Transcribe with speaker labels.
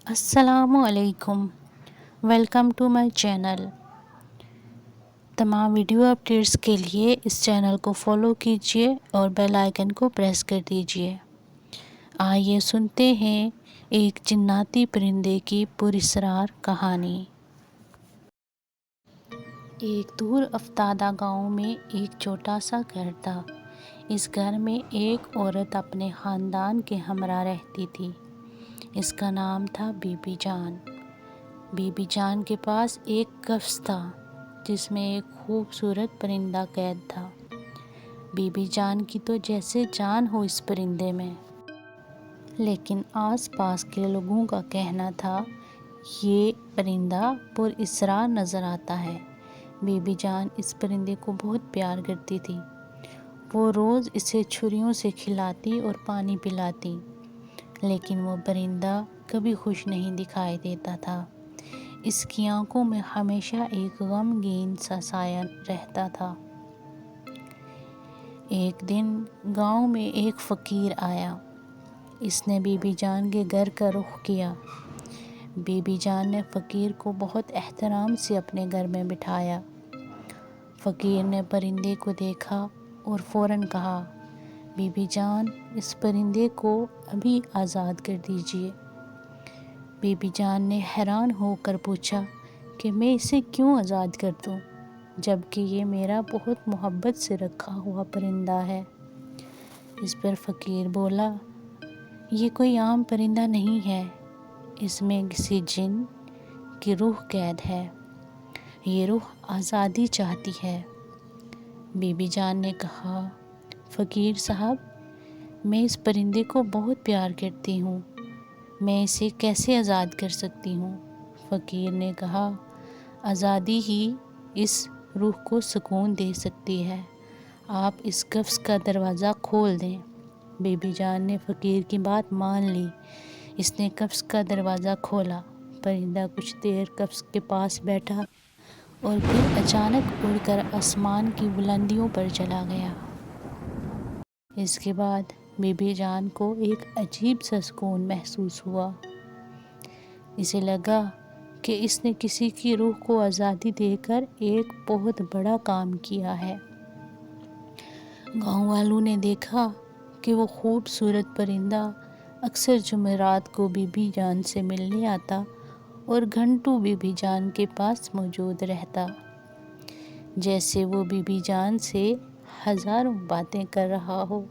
Speaker 1: السلام علیکم، welcome to my channel. تمام ویڈیو اپڈیٹس کے لیے اس چینل کو فالو کیجیے اور بیل آئیکن کو پریس کر دیجیے۔ آئیے سنتے ہیں ایک جناتی پرندے کی پراسرار کہانی۔ ایک دور افتادہ گاؤں میں ایک چھوٹا سا گھر تھا۔ اس گھر میں ایک عورت اپنے خاندان کے ہمراہ رہتی تھی۔ اس کا نام تھا بی بی جان۔ بی بی جان کے پاس ایک قفس تھا جس میں ایک خوبصورت پرندہ قید تھا۔ بی بی جان کی تو جیسے جان ہو اس پرندے میں، لیکن آس پاس کے لوگوں کا کہنا تھا یہ پرندہ پراسرار نظر آتا ہے۔ بی بی جان اس پرندے کو بہت پیار کرتی تھی۔ وہ روز اسے چھریوں سے کھلاتی اور پانی پلاتی، لیکن وہ پرندہ کبھی خوش نہیں دکھائی دیتا تھا۔ اس کی آنکھوں میں ہمیشہ ایک غمگین سا سایہ رہتا تھا۔ ایک دن گاؤں میں ایک فقیر آیا۔ اس نے بی بی جان کے گھر کا رخ کیا۔ بی بی جان نے فقیر کو بہت احترام سے اپنے گھر میں بٹھایا۔ فقیر نے پرندے کو دیکھا اور فوراً کہا، بی بی جان، اس پرندے کو ابھی آزاد کر دیجیے۔ بی بی جان نے حیران ہو کر پوچھا کہ میں اسے کیوں آزاد کر دوں، جبکہ یہ میرا بہت محبت سے رکھا ہوا پرندہ ہے۔ اس پر فقیر بولا، یہ کوئی عام پرندہ نہیں ہے، اس میں کسی جن کی روح قید ہے۔ یہ روح آزادی چاہتی ہے۔ بی بی جان نے کہا، فقیر صاحب، میں اس پرندے کو بہت پیار کرتی ہوں، میں اسے کیسے آزاد کر سکتی ہوں؟ فقیر نے کہا، آزادی ہی اس روح کو سکون دے سکتی ہے، آپ اس قفس کا دروازہ کھول دیں۔ بی بی جان نے فقیر کی بات مان لی۔ اس نے قفس کا دروازہ کھولا۔ پرندہ کچھ دیر قفس کے پاس بیٹھا اور پھر اچانک اڑ کر آسمان کی بلندیوں پر چلا گیا۔ اس کے بعد بی بی جان کو ایک عجیب سا سکون محسوس ہوا۔ اسے لگا کہ اس نے کسی کی روح کو آزادی دے کر ایک بہت بڑا کام کیا ہے۔ گاؤں والوں نے دیکھا کہ وہ خوبصورت پرندہ اکثر جمعرات کو بی بی جان سے ملنے آتا اور گھنٹوں بی بی جان کے پاس موجود رہتا، جیسے وہ بی بی جان سے ہزاروں باتیں کر رہا ہو۔